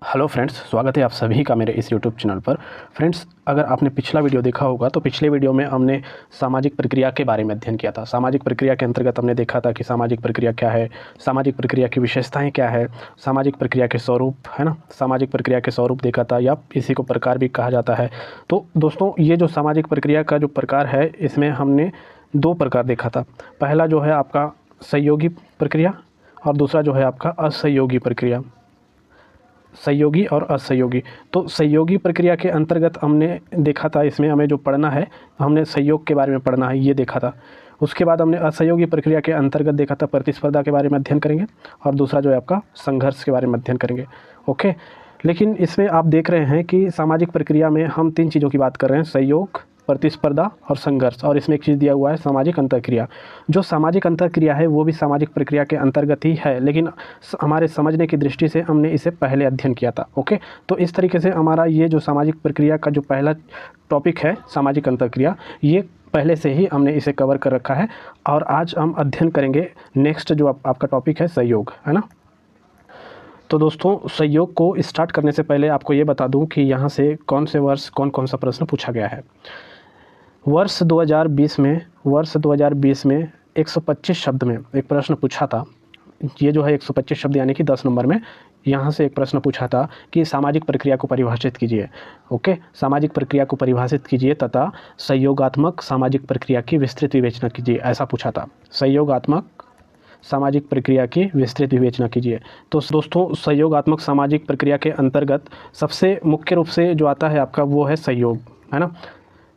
Hello friends, स्वागत है आप सभी का मेरे इस यूट्यूब चैनल पर। फ्रेंड्स, अगर आपने पिछला वीडियो देखा होगा तो पिछले वीडियो में हमने सामाजिक प्रक्रिया के बारे में अध्ययन किया था। सामाजिक प्रक्रिया के अंतर्गत हमने देखा था कि सामाजिक प्रक्रिया क्या है, सामाजिक प्रक्रिया की विशेषताएं क्या है, सामाजिक प्रक्रिया के स्वरूप, है ना, सामाजिक प्रक्रिया के स्वरूप देखा था, या इसी को प्रकार भी कहा जाता है। तो दोस्तों, ये जो सामाजिक प्रक्रिया का जो प्रकार है, इसमें हमने दो प्रकार देखा था। पहला जो है आपका सहयोगी प्रक्रिया और दूसरा जो है आपका असहयोगी प्रक्रिया। सहयोगी और असहयोगी। तो सहयोगी प्रक्रिया के अंतर्गत हमने देखा था, इसमें हमें जो पढ़ना है, हमने सहयोग के बारे में पढ़ना है, ये देखा था। उसके बाद हमने असहयोगी प्रक्रिया के अंतर्गत देखा था प्रतिस्पर्धा के बारे में अध्ययन करेंगे, और दूसरा जो है आपका संघर्ष के बारे में अध्ययन करेंगे। ओके, लेकिन इसमें आप देख रहे हैं कि सामाजिक प्रक्रिया में हम तीन चीज़ों की बात कर रहे हैं: सहयोग, प्रतिस्पर्धा और संघर्ष। और इसमें एक चीज़ दिया हुआ है, सामाजिक अंतःक्रिया। जो सामाजिक अंतःक्रिया है वो भी सामाजिक प्रक्रिया के अंतर्गत ही है, लेकिन हमारे समझने की दृष्टि से हमने इसे पहले अध्ययन किया था। ओके, तो इस तरीके से हमारा ये जो सामाजिक प्रक्रिया का जो पहला टॉपिक है, सामाजिक अंतःक्रिया, ये पहले से ही हमने इसे कवर कर रखा है। और आज हम अध्ययन करेंगे नेक्स्ट जो आपका टॉपिक है, सहयोग, है ना। तो दोस्तों, सहयोग को स्टार्ट करने से पहले आपको ये बता दूं कि यहाँ से कौन से वर्ष कौन कौन सा प्रश्न पूछा गया है। वर्ष 2020 में 125 शब्द में एक प्रश्न पूछा था। ये जो है 125 शब्द यानी कि 10 नंबर में, यहाँ से एक प्रश्न पूछा था कि सामाजिक प्रक्रिया को परिभाषित कीजिए। ओके, सामाजिक प्रक्रिया को परिभाषित कीजिए तथा सहयोगात्मक सामाजिक प्रक्रिया की विस्तृत विवेचना कीजिए, ऐसा पूछा था। सहयोगात्मक सामाजिक प्रक्रिया की विस्तृत विवेचना कीजिए। तो दोस्तों, सहयोगात्मक सामाजिक प्रक्रिया के अंतर्गत सबसे मुख्य रूप से जो आता है आपका, वो है सहयोग, है ना।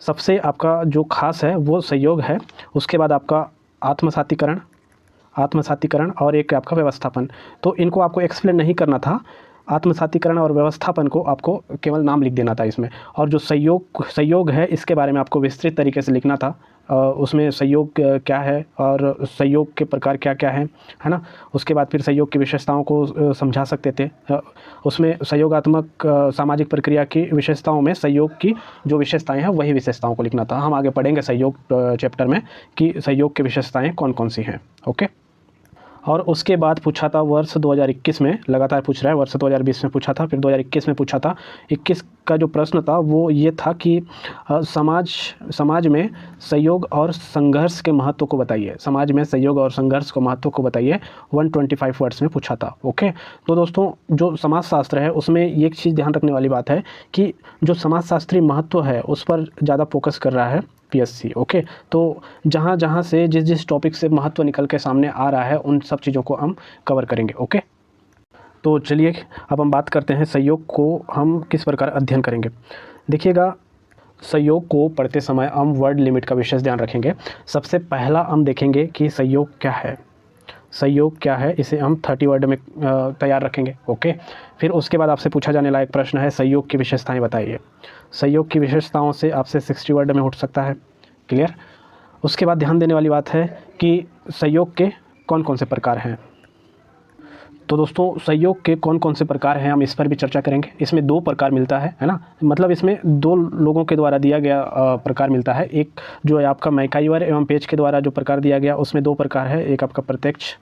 सबसे आपका जो खास है वो सहयोग है। उसके बाद आपका आत्मसातीकरण और एक आपका व्यवस्थापन। तो इनको आपको एक्सप्लेन नहीं करना था। आत्मसातीकरण और व्यवस्थापन को आपको केवल नाम लिख देना था इसमें। और जो सहयोग है, इसके बारे में आपको विस्तृत तरीके से लिखना था। उसमें सहयोग क्या है और सहयोग के प्रकार क्या क्या है ना। उसके बाद फिर सहयोग की विशेषताओं को समझा सकते थे। उसमें सहयोगात्मक सामाजिक प्रक्रिया की विशेषताओं में सहयोग की जो विशेषताएं हैं वही विशेषताओं को लिखना था। हम आगे पढ़ेंगे सहयोग चैप्टर में कि सहयोग की विशेषताएं कौन कौन सी हैं। ओके, और उसके बाद पूछा था वर्ष 2021 में, लगातार पूछ रहा है। वर्ष 2020 में पूछा था, फिर 2021 में पूछा था। 21 का जो प्रश्न था वो ये था कि समाज में सहयोग और संघर्ष के महत्व को बताइए। समाज में सहयोग और संघर्ष के महत्व को बताइए, 125 वर्ड्स में पूछा था। ओके, तो दोस्तों, जो समाजशास्त्र है उसमें एक चीज़ ध्यान रखने वाली बात है कि जो समाजशास्त्रीय महत्व है उस पर ज़्यादा फोकस कर रहा है पीएससी। ओके, तो जहाँ से जिस टॉपिक से महत्व निकल के सामने आ रहा है उन सब चीज़ों को हम कवर करेंगे। ओके, तो चलिए अब हम बात करते हैं सहयोग को हम किस प्रकार अध्ययन करेंगे। देखिएगा, सहयोग को पढ़ते समय हम वर्ड लिमिट का विशेष ध्यान रखेंगे। सबसे पहला हम देखेंगे कि सहयोग क्या है। सहयोग क्या है, इसे हम 30 वर्ड में तैयार रखेंगे। ओके, फिर उसके बाद आपसे पूछा जाने लायक प्रश्न है, सहयोग की विशेषताएं बताइए। सहयोग की विशेषताओं से आपसे 60 वर्ड में उठ सकता है। क्लियर। उसके बाद ध्यान देने वाली बात है कि सहयोग के कौन कौन से प्रकार हैं। तो दोस्तों, सहयोग के कौन कौन से प्रकार हैं, हम इस पर भी चर्चा करेंगे। इसमें दो प्रकार मिलता है ना, मतलब इसमें दो लोगों के द्वारा दिया गया प्रकार मिलता है। एक जो है आपका मैकाइवर एवं पेज के द्वारा जो प्रकार दिया गया, उसमें दो प्रकार है। एक आपका प्रत्यक्ष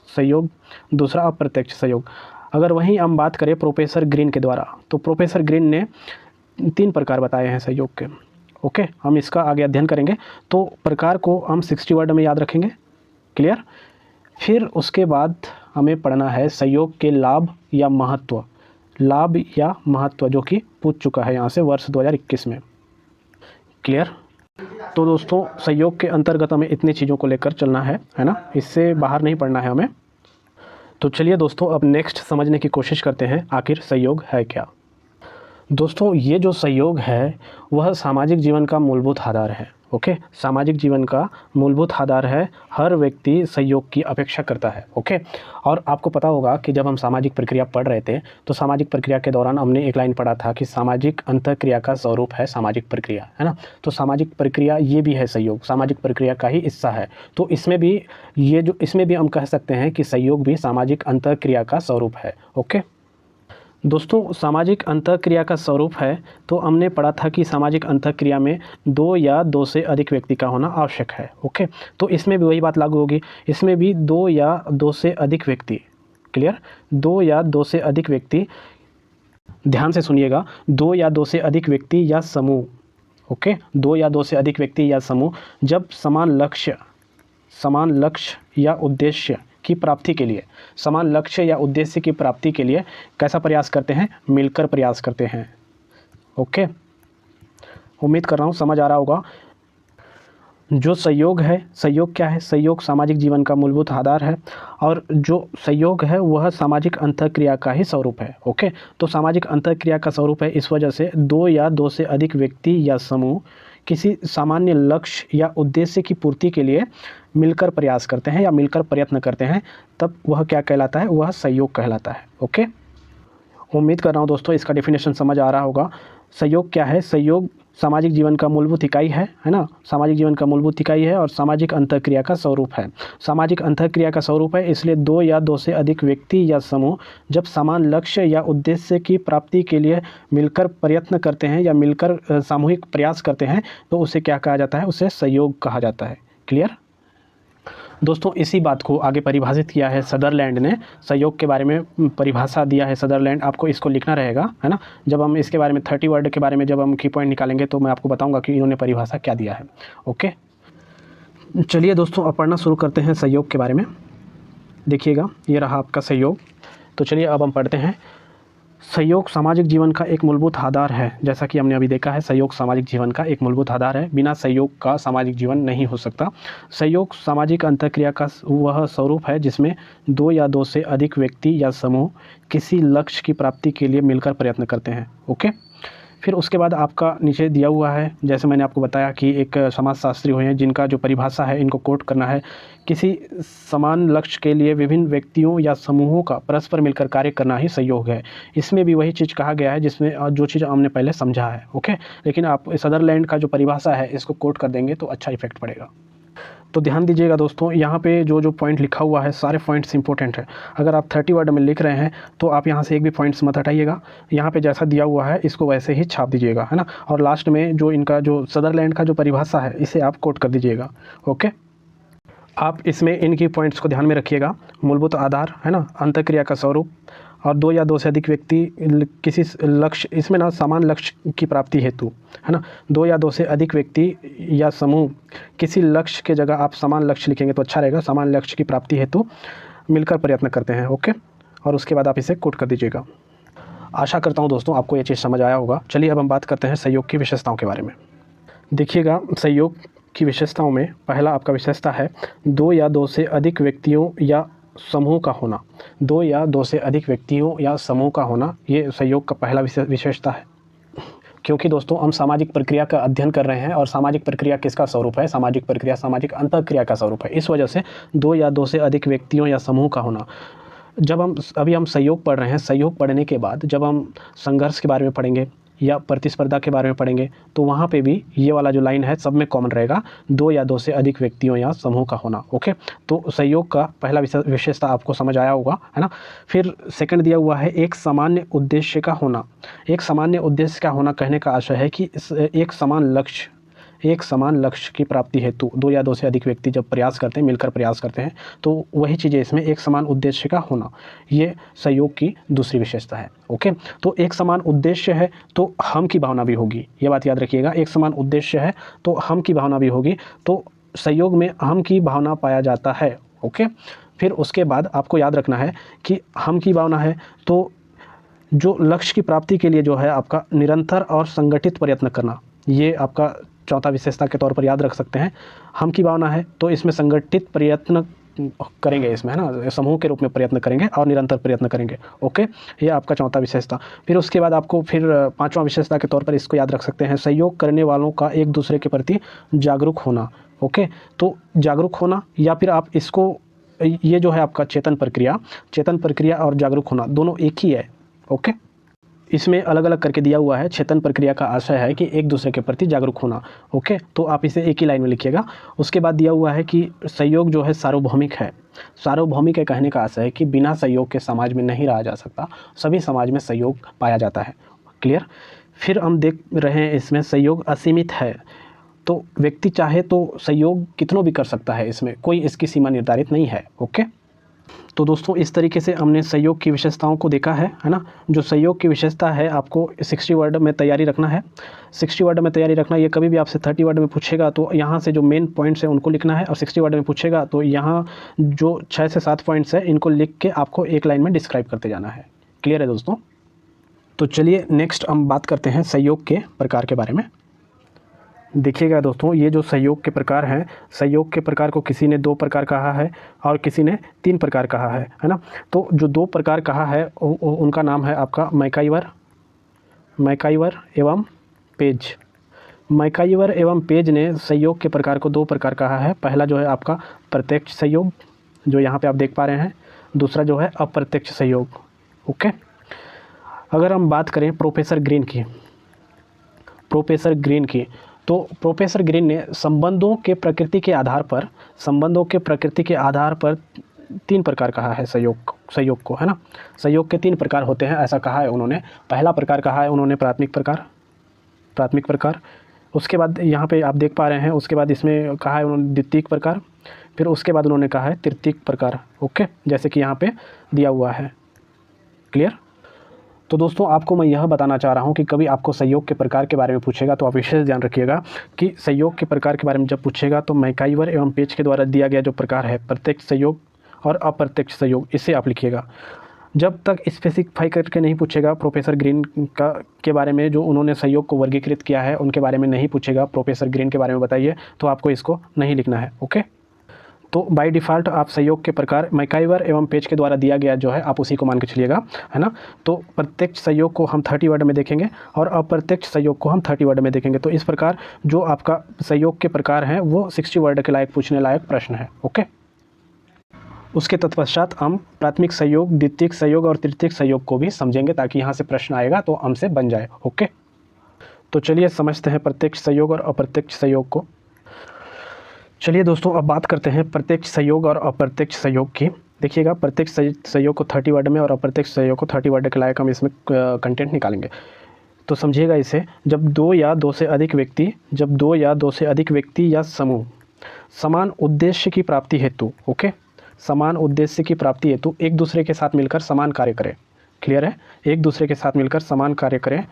सहयोग, दूसरा अप्रत्यक्ष सहयोग। अगर वहीं हम बात करें प्रोफेसर ग्रीन के द्वारा, तो प्रोफेसर ग्रीन ने 3 प्रकार बताए हैं सहयोग के। ओके, हम इसका आगे अध्ययन करेंगे। तो प्रकार को हम 60 वर्ड में याद रखेंगे। क्लियर। फिर उसके बाद हमें पढ़ना है सहयोग के लाभ या महत्व, जो कि पूछ चुका है यहाँ से वर्ष 2021 में। क्लियर। तो दोस्तों, सहयोग के अंतर्गत हमें इतनी चीज़ों को लेकर चलना है ना, इससे बाहर नहीं पढ़ना है हमें। तो चलिए दोस्तों, अब नेक्स्ट समझने की कोशिश करते हैं आखिर सहयोग है क्या। दोस्तों, ये जो सहयोग है वह सामाजिक जीवन का मूलभूत आधार है। ओके, सामाजिक जीवन का मूलभूत आधार है। हर व्यक्ति सहयोग की अपेक्षा करता है। ओके, और आपको पता होगा कि जब हम सामाजिक प्रक्रिया पढ़ रहे थे तो सामाजिक प्रक्रिया के दौरान हमने एक लाइन पढ़ा था कि सामाजिक अंतःक्रिया का स्वरूप है सामाजिक प्रक्रिया, है ना। तो सामाजिक प्रक्रिया ये भी है, सहयोग सामाजिक प्रक्रिया का ही हिस्सा है। तो इसमें भी हम कह सकते हैं कि सहयोग भी सामाजिक अंतःक्रिया का स्वरूप है। ओके दोस्तों, सामाजिक अंतःक्रिया का स्वरूप है तो हमने पढ़ा था कि सामाजिक अंतःक्रिया में 2 या 2 से अधिक व्यक्ति का होना आवश्यक है। ओके, तो इसमें भी वही बात लागू होगी। इसमें भी 2 या 2 से अधिक व्यक्ति, क्लियर, 2 या 2 से अधिक व्यक्ति ध्यान से सुनिएगा, 2 या 2 से अधिक व्यक्ति या समूह, ओके, 2 या 2 से अधिक व्यक्ति या समूह जब समान लक्ष्य या उद्देश्य की प्राप्ति के लिए, समान लक्ष्य या उद्देश्य की प्राप्ति के लिए कैसा प्रयास करते हैं, मिलकर प्रयास करते हैं। ओके, उम्मीद कर रहा हूँ समझ आ रहा होगा। जो सहयोग है, सहयोग क्या है? सहयोग सामाजिक जीवन का मूलभूत आधार है, और जो सहयोग है वह सामाजिक अंतःक्रिया का ही स्वरूप है। ओके, तो सामाजिक अंतःक्रिया का स्वरूप है, इस वजह से 2 या 2 से अधिक व्यक्ति या समूह किसी सामान्य लक्ष्य या उद्देश्य की पूर्ति के लिए मिलकर प्रयास करते हैं या मिलकर प्रयत्न करते हैं, तब वह क्या कहलाता है? वह सहयोग कहलाता है। ओके, उम्मीद कर रहा हूँ दोस्तों इसका डेफिनेशन समझ आ रहा होगा। सहयोग क्या है? सहयोग सामाजिक जीवन का मूलभूत इकाई है ना? सामाजिक जीवन का मूलभूत इकाई है और सामाजिक अंतःक्रिया का स्वरूप है। सामाजिक अंतःक्रिया का स्वरूप है, इसलिए 2 या 2 से अधिक व्यक्ति या समूह जब समान लक्ष्य या उद्देश्य की प्राप्ति के लिए मिलकर प्रयत्न करते हैं या मिलकर सामूहिक प्रयास करते हैं, तो उसे क्या कहा जाता है? उसे सहयोग कहा जाता है। क्लियर दोस्तों, इसी बात को आगे परिभाषित किया है सदरलैंड ने, सहयोग के बारे में परिभाषा दिया है सदरलैंड। आपको इसको लिखना रहेगा, है ना? जब हम इसके बारे में 30 वर्ड के बारे में जब हम की पॉइंट निकालेंगे तो मैं आपको बताऊंगा कि इन्होंने परिभाषा क्या दिया है। ओके, चलिए दोस्तों अब पढ़ना शुरू करते हैं सहयोग के बारे में। देखिएगा, ये रहा आपका सहयोग। तो चलिए अब हम पढ़ते हैं। सहयोग सामाजिक जीवन का एक मूलभूत आधार है। जैसा कि हमने अभी देखा है, सहयोग सामाजिक जीवन का एक मूलभूत आधार है। बिना सहयोग का सामाजिक जीवन नहीं हो सकता। सहयोग सामाजिक अंतःक्रिया का वह स्वरूप है जिसमें 2 या 2 से अधिक व्यक्ति या समूह किसी लक्ष्य की प्राप्ति के लिए मिलकर प्रयत्न करते हैं। ओके, फिर उसके बाद आपका नीचे दिया हुआ है, जैसे मैंने आपको बताया कि एक समाजशास्त्री हुए हैं जिनका जो परिभाषा है इनको कोट करना है। किसी समान लक्ष्य के लिए विभिन्न व्यक्तियों या समूहों का परस्पर मिलकर कार्य करना ही सहयोग है। इसमें भी वही चीज़ कहा गया है जिसमें जो चीज़ हमने पहले समझा है। ओके, लेकिन आप सदरलैंड का जो परिभाषा है इसको कोट कर देंगे तो अच्छा इफेक्ट पड़ेगा। तो ध्यान दीजिएगा दोस्तों, यहाँ पे जो जो पॉइंट लिखा हुआ है सारे पॉइंट्स इंपॉर्टेंट है। अगर आप 30 वर्ड में लिख रहे हैं तो आप यहाँ से एक भी पॉइंट्स मत हटाइएगा। यहाँ पे जैसा दिया हुआ है इसको वैसे ही छाप दीजिएगा, है ना? और लास्ट में जो इनका जो सदरलैंड का जो परिभाषा है इसे आप कोट कर दीजिएगा। ओके, आप इसमें इनकी पॉइंट्स को ध्यान में रखिएगा। मूलभूत आधार, है ना? अंतःक्रिया का स्वरूप, और 2 या 2 से अधिक व्यक्ति किसी लक्ष्य, इसमें ना समान लक्ष्य की प्राप्ति हेतु, है ना? 2 या 2 से अधिक व्यक्ति या समूह किसी लक्ष्य के जगह आप समान लक्ष्य लिखेंगे तो अच्छा रहेगा। समान लक्ष्य की प्राप्ति हेतु मिलकर प्रयत्न करते हैं। ओके, और उसके बाद आप इसे कोट कर दीजिएगा। आशा करता हूँ दोस्तों आपको ये चीज़ समझ आया होगा। चलिए अब हम बात करते हैं सहयोग की विशेषताओं के बारे में। देखिएगा, सहयोग की विशेषताओं में पहला आपका विशेषता है 2 या 2 से अधिक व्यक्तियों या समूह का होना। 2 या 2 से अधिक व्यक्तियों या समूह का होना, ये सहयोग का पहला विशेषता है। क्योंकि दोस्तों हम सामाजिक प्रक्रिया का अध्ययन कर रहे हैं और सामाजिक प्रक्रिया किसका स्वरूप है? सामाजिक प्रक्रिया सामाजिक अंतःक्रिया का स्वरूप है। इस वजह से 2 या 2 से अधिक व्यक्तियों या समूह का होना। जब हम सहयोग पढ़ रहे हैं, सहयोग पढ़ने के बाद जब हम संघर्ष के बारे में पढ़ेंगे या प्रतिस्पर्धा के बारे में पढ़ेंगे तो वहाँ पे भी ये वाला जो लाइन है सब में कॉमन रहेगा, 2 या 2 से अधिक व्यक्तियों या समूह का होना। ओके, तो सहयोग का पहला विशेषता आपको समझ आया होगा, है ना? फिर सेकंड दिया हुआ है एक सामान्य उद्देश्य का होना। एक सामान्य उद्देश्य का होना कहने का आशय है कि एक समान लक्ष्य की प्राप्ति हेतु 2 या 2 से अधिक व्यक्ति जब प्रयास करते हैं, मिलकर प्रयास करते हैं, तो वही चीज़ें इसमें एक समान उद्देश्य का होना, ये सहयोग की दूसरी विशेषता है। ओके, तो एक समान उद्देश्य है तो हम की भावना भी होगी, ये बात याद रखिएगा। एक समान उद्देश्य है तो हम की भावना भी होगी, तो सहयोग में हम की भावना पाया जाता है। ओके, फिर उसके बाद आपको याद रखना है कि हम की भावना है तो जो लक्ष्य की प्राप्ति के लिए जो है आपका निरंतर और संगठित प्रयत्न करना, ये आपका चौथा विशेषता के तौर पर याद रख सकते हैं। हम की भावना है तो इसमें संगठित प्रयत्न करेंगे, इसमें, है ना? समूह के रूप में प्रयत्न करेंगे और निरंतर प्रयत्न करेंगे। ओके, ये आपका चौथा विशेषता। फिर उसके बाद आपको फिर पांचवा विशेषता के तौर पर इसको याद रख सकते हैं, सहयोग करने वालों का एक दूसरे के प्रति जागरूक होना। ओके, तो जागरूक होना, या फिर आप इसको, ये जो है आपका चेतन प्रक्रिया और जागरूक होना दोनों एक ही है। ओके, इसमें अलग अलग करके दिया हुआ है। चेतन प्रक्रिया का आशय है कि एक दूसरे के प्रति जागरूक होना। ओके, तो आप इसे एक ही लाइन में लिखिएगा। उसके बाद दिया हुआ है कि सहयोग जो है सार्वभौमिक है। सार्वभौमिक के कहने का आशय है कि बिना सहयोग के समाज में नहीं रहा जा सकता, सभी समाज में सहयोग पाया जाता है। क्लियर? फिर हम देख रहे हैं इसमें सहयोग असीमित है, तो व्यक्ति चाहे तो सहयोग कितनों भी कर सकता है, इसमें कोई इसकी सीमा निर्धारित नहीं है। ओके, तो दोस्तों इस तरीके से हमने सहयोग की विशेषताओं को देखा है ना। जो सहयोग की विशेषता है आपको 60 वर्ड में तैयारी रखना है। 60 वर्ड में तैयारी रखना, ये कभी भी आपसे 30 वर्ड में पूछेगा तो यहाँ से जो मेन पॉइंट्स हैं उनको लिखना है, और 60 वर्ड में पूछेगा तो यहाँ जो 6 से 7 पॉइंट्स हैं इनको लिख के आपको एक लाइन में डिस्क्राइब करते जाना है। क्लियर है दोस्तों? तो चलिए नेक्स्ट हम बात करते हैं सहयोग के प्रकार के बारे में। देखिएगा दोस्तों, ये जो सहयोग के प्रकार हैं, सहयोग के प्रकार को किसी ने 2 प्रकार कहा है और किसी ने 3 प्रकार कहा है ना। तो जो 2 प्रकार कहा है उनका नाम है आपका मैकाइवर एवं पेज। मैकाइवर एवं पेज ने सहयोग के प्रकार को 2 प्रकार कहा है। पहला जो है आपका प्रत्यक्ष सहयोग, जो यहाँ पे आप देख पा रहे हैं। दूसरा जो है अप्रत्यक्ष सहयोग। ओके, अगर हम बात करें प्रोफेसर ग्रीन की, तो प्रोफेसर ग्रीन ने संबंधों के प्रकृति के आधार पर 3 प्रकार कहा है सहयोग को, है ना। सहयोग के 3 प्रकार होते हैं ऐसा कहा है उन्होंने। पहला प्रकार कहा है उन्होंने प्राथमिक प्रकार। उसके बाद यहाँ पे आप देख पा रहे हैं, उसके बाद इसमें कहा है उन्होंने द्वितीयक प्रकार। फिर उसके बाद उन्होंने कहा है तृतीयक प्रकार। ओके, जैसे कि यहाँ पे दिया हुआ है। क्लियर? तो दोस्तों आपको मैं यह बताना चाह रहा हूँ कि कभी आपको सहयोग के प्रकार के बारे में पूछेगा तो आप विशेष ध्यान रखिएगा कि सहयोग के प्रकार के बारे में जब पूछेगा तो मैकाइवर एवं पेज के द्वारा दिया गया जो प्रकार है प्रत्यक्ष सहयोग और अप्रत्यक्ष सहयोग, इसे आप लिखिएगा। जब तक स्पेसिफाई करके नहीं पूछेगा प्रोफेसर ग्रीन के बारे में, जो उन्होंने सहयोग को वर्गीकृत किया है उनके बारे में नहीं पूछेगा, प्रोफेसर ग्रीन के बारे में बताइए, तो आपको इसको नहीं लिखना है। ओके, तो बाय डिफ़ॉल्ट आप सहयोग के प्रकार मैकाइवर एवं पेज के द्वारा दिया गया जो है आप उसी को मान के चलिएगा, है ना। तो प्रत्यक्ष सहयोग को हम 30 वर्ड में देखेंगे और अप्रत्यक्ष सहयोग को हम 30 वर्ड में देखेंगे। तो इस प्रकार जो आपका सहयोग के प्रकार हैं वो 60 वर्ड के लायक पूछने लायक प्रश्न है। ओके, उसके तत्पश्चात हम प्राथमिक सहयोग, द्वितीयक सहयोग और तृतीयक सहयोग को भी समझेंगे, ताकि यहाँ से प्रश्न आएगा तो हमसे बन जाए। ओके, तो चलिए समझते हैं प्रत्यक्ष सहयोग और अप्रत्यक्ष सहयोग को। चलिए दोस्तों अब बात करते हैं प्रत्यक्ष सहयोग और अप्रत्यक्ष सहयोग की। देखिएगा, प्रत्यक्ष सहयोग को 30 वर्ड में और अप्रत्यक्ष सहयोग को 30 वर्ड के लायक हम इसमें कंटेंट निकालेंगे। तो समझिएगा इसे, जब 2 या 2 से अधिक व्यक्ति या समूह समान उद्देश्य की प्राप्ति हेतु, ओके, समान उद्देश्य की प्राप्ति हेतु एक दूसरे के साथ मिलकर समान कार्य करें। क्लियर है? एक दूसरे के साथ मिलकर समान कार्य करें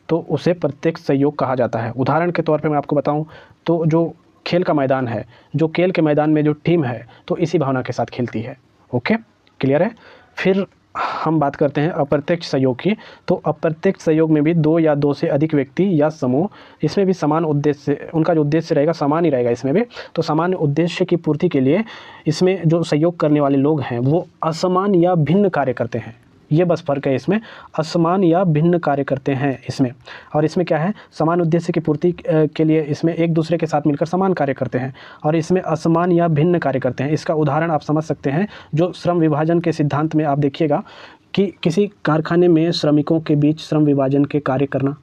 तो उसे प्रत्यक्ष सहयोग कहा जाता है। उदाहरण के तौर पे मैं आपको बताऊं तो जो खेल का मैदान है, जो खेल के मैदान में जो टीम है तो इसी भावना के साथ खेलती है। ओके, क्लियर है? फिर हम बात करते हैं अप्रत्यक्ष सहयोग की। तो अप्रत्यक्ष सहयोग में भी 2 या 2 से अधिक व्यक्ति या समूह, इसमें भी समान उद्देश्य, उनका जो उद्देश्य रहेगा समान ही रहेगा इसमें भी। तो समान उद्देश्य की पूर्ति के लिए इसमें जो सहयोग करने वाले लोग हैं वो असमान या भिन्न कार्य करते हैं। ये बस फ़र्क है इसमें, असमान या भिन्न कार्य करते हैं इसमें। और इसमें क्या है, समान उद्देश्य की पूर्ति के लिए इसमें एक दूसरे के साथ मिलकर समान कार्य करते हैं, और इसमें असमान या भिन्न कार्य करते हैं। इसका उदाहरण आप समझ सकते हैं, जो श्रम विभाजन के सिद्धांत में आप देखिएगा कि किसी कारखाने में श्रमिकों के बीच श्रम विभाजन के कार्य करना,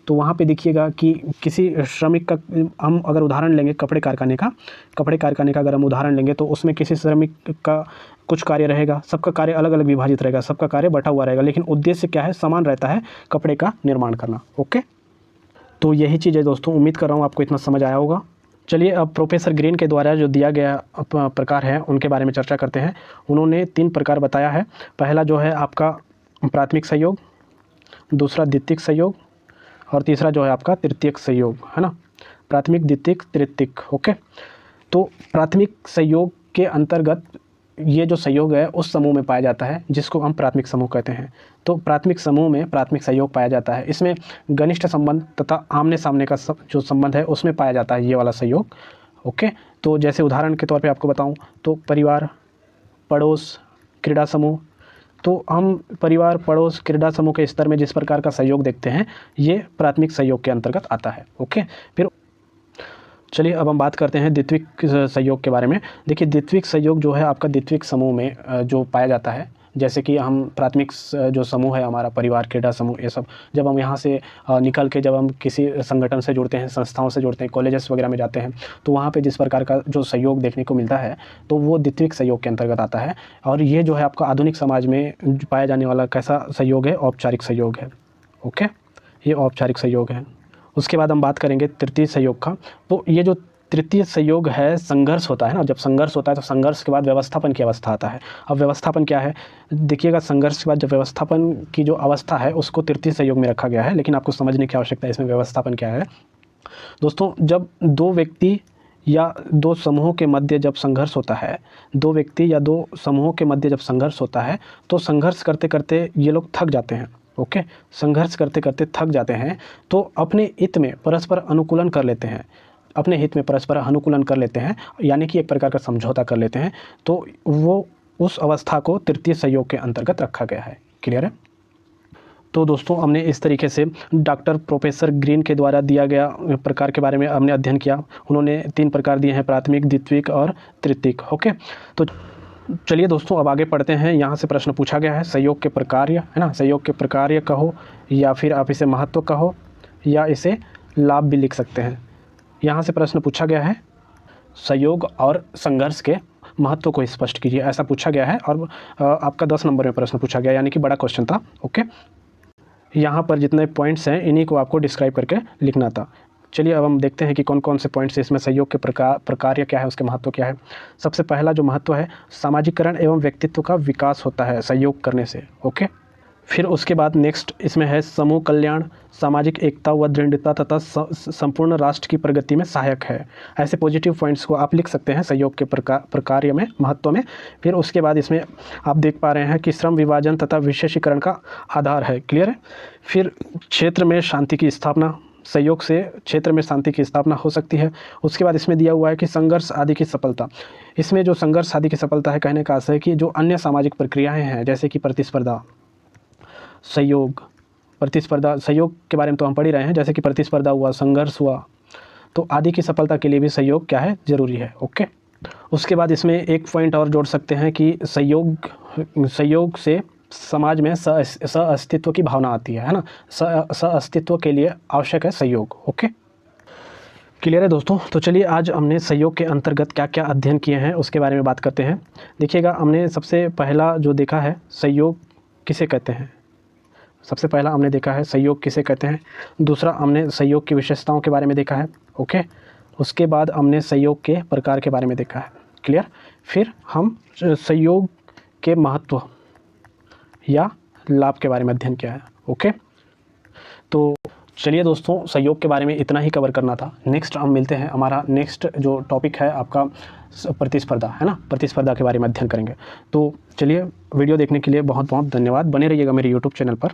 तो वहाँ पे देखिएगा कि किसी श्रमिक का हम अगर उदाहरण लेंगे कपड़े कारखाने का अगर हम उदाहरण लेंगे तो उसमें किसी श्रमिक का कुछ कार्य रहेगा, सबका कार्य अलग अलग विभाजित रहेगा, सबका कार्य बटा हुआ रहेगा, लेकिन उद्देश्य क्या है, समान रहता है, कपड़े का निर्माण करना। ओके, तो यही चीज़ है दोस्तों, उम्मीद कर रहा हूँ आपको इतना समझ आया होगा। चलिए अब प्रोफेसर ग्रीन के द्वारा जो दिया गया प्रकार है उनके बारे में चर्चा करते हैं। उन्होंने 3 प्रकार बताया है। पहला जो है आपका प्राथमिक सहयोग, दूसरा द्वितीयक सहयोग और तीसरा जो है आपका तृतीयक सहयोग, है ना। प्राथमिक, द्वितीयक, तृतीयक। ओके, तो प्राथमिक सहयोग के अंतर्गत ये जो सहयोग है उस समूह में पाया जाता है जिसको हम प्राथमिक समूह कहते हैं। तो प्राथमिक समूह में प्राथमिक सहयोग पाया जाता है। इसमें घनिष्ठ संबंध तथा आमने सामने का जो संबंध है उसमें पाया जाता है ये वाला सहयोग। ओके, तो जैसे उदाहरण के तौर पे आपको बताऊं तो परिवार, पड़ोस, क्रीड़ा समूह। तो हम परिवार, पड़ोस, क्रीड़ा समूह के स्तर में जिस प्रकार का सहयोग देखते हैं ये प्राथमिक सहयोग के अंतर्गत आता है। ओके, फिर चलिए अब हम बात करते हैं द्वितीयक सहयोग के बारे में। देखिए, द्वितीयक सहयोग जो है आपका द्वितीयक समूह में जो पाया जाता है, जैसे कि हम प्राथमिक जो समूह है हमारा परिवार, क्रीड़ा समूह, ये सब जब हम यहाँ से निकल के जब हम किसी संगठन से जुड़ते हैं, संस्थाओं से जुड़ते हैं, कॉलेजेस वगैरह में जाते हैं, तो वहाँ पे जिस प्रकार का जो सहयोग देखने को मिलता है तो वो द्वितीयक सहयोग के अंतर्गत आता है। और ये जो है आपका आधुनिक समाज में पाया जाने वाला कैसा सहयोग है, औपचारिक सहयोग है। ओके, ये औपचारिक सहयोग है। उसके बाद हम बात करेंगे तृतीय सहयोग का। तो ये जो तृतीय संयोग है संघर्ष होता है ना, जब संघर्ष होता है तो संघर्ष के बाद व्यवस्थापन की अवस्था आता है। अब व्यवस्थापन क्या है, देखिएगा संघर्ष के बाद जब व्यवस्थापन की जो अवस्था है उसको तृतीय संयोग में रखा गया है, लेकिन आपको समझने की आवश्यकता है इसमें व्यवस्थापन क्या है। दोस्तों, जब दो व्यक्ति या दो समूहों के मध्य जब संघर्ष होता है, दो व्यक्ति या दो समूहों के मध्य जब संघर्ष होता है तो संघर्ष करते करते ये लोग थक जाते हैं। ओके, संघर्ष करते करते थक जाते हैं तो अपने हित में परस्पर अनुकूलन कर लेते हैं, अपने हित में परस्पर अनुकूलन कर लेते हैं, यानी कि एक प्रकार का समझौता कर लेते हैं। तो वो उस अवस्था को तृतीय संयोग के अंतर्गत रखा गया है। क्लियर है? तो दोस्तों, हमने इस तरीके से डॉक्टर प्रोफेसर ग्रीन के द्वारा दिया गया प्रकार के बारे में हमने अध्ययन किया। उन्होंने 3 प्रकार दिए हैं, प्राथमिक, द्वितीयक और तृतीयक। ओके, तो चलिए दोस्तों अब आगे पढ़ते हैं। यहाँ से प्रश्न पूछा गया है संयोग के प्रकार, है ना, संयोग के प्रकार कहो या फिर आप इसे महत्व कहो या इसे लाभ भी लिख सकते हैं। यहाँ से प्रश्न पूछा गया है संयोग और संघर्ष के महत्व को स्पष्ट कीजिए, ऐसा पूछा गया है। और आपका 10 नंबर में प्रश्न पूछा गया, यानी कि बड़ा क्वेश्चन था। ओके, यहाँ पर जितने पॉइंट्स हैं इन्हीं को आपको डिस्क्राइब करके लिखना था। चलिए अब हम देखते हैं कि कौन कौन से पॉइंट्स इसमें संयोग के प्रकार क्या है, उसके महत्व क्या है। सबसे पहला जो महत्व है, सामाजिकरण एवं व्यक्तित्व का विकास होता है संयोग करने से। ओके, फिर उसके बाद नेक्स्ट इसमें है समूह कल्याण, सामाजिक एकता व दृढ़ता तथा संपूर्ण राष्ट्र की प्रगति में सहायक है। ऐसे पॉजिटिव पॉइंट्स को आप लिख सकते हैं संयोग के प्रकार में, महत्व में। फिर उसके बाद इसमें आप देख पा रहे हैं कि श्रम विभाजन तथा विशेषीकरण का आधार है। क्लियर है? फिर क्षेत्र में शांति की स्थापना, सहयोग से क्षेत्र में शांति की स्थापना हो सकती है। उसके बाद इसमें दिया हुआ है कि संघर्ष आदि की सफलता। इसमें जो संघर्ष आदि की सफलता है, कहने का आशय है कि जो अन्य सामाजिक प्रक्रियाएँ हैं जैसे कि प्रतिस्पर्धा, सहयोग, प्रतिस्पर्धा, सहयोग के बारे में तो हम पढ़ ही रहे हैं, जैसे कि प्रतिस्पर्धा हुआ, संघर्ष हुआ, तो आदि की सफलता के लिए भी सहयोग क्या है, ज़रूरी है। ओके, उसके बाद इसमें एक पॉइंट और जोड़ सकते हैं कि सहयोग से समाज में सह-अस्तित्व की भावना आती है ना, सह-अस्तित्व के लिए आवश्यक है सहयोग। ओके, क्लियर है दोस्तों? तो चलिए आज हमने सहयोग के अंतर्गत क्या क्या अध्ययन किए हैं उसके बारे में बात करते हैं। देखिएगा, हमने सबसे पहला जो देखा है, सहयोग किसे कहते हैं। सबसे पहला हमने देखा है सहयोग किसे कहते हैं। दूसरा हमने सहयोग की विशेषताओं के बारे में देखा है। ओके, उसके बाद हमने सहयोग के प्रकार के बारे में देखा है। क्लियर? फिर हम सहयोग के महत्व या लाभ के बारे में अध्ययन किया है। ओके, तो चलिए दोस्तों, सहयोग के बारे में इतना ही कवर करना था। नेक्स्ट हम मिलते हैं, हमारा नेक्स्ट जो टॉपिक है आपका प्रतिस्पर्धा, है ना, प्रतिस्पर्धा के बारे में अध्ययन करेंगे। तो चलिए, वीडियो देखने के लिए बहुत बहुत धन्यवाद। बने रहिएगा मेरे यूट्यूब चैनल पर।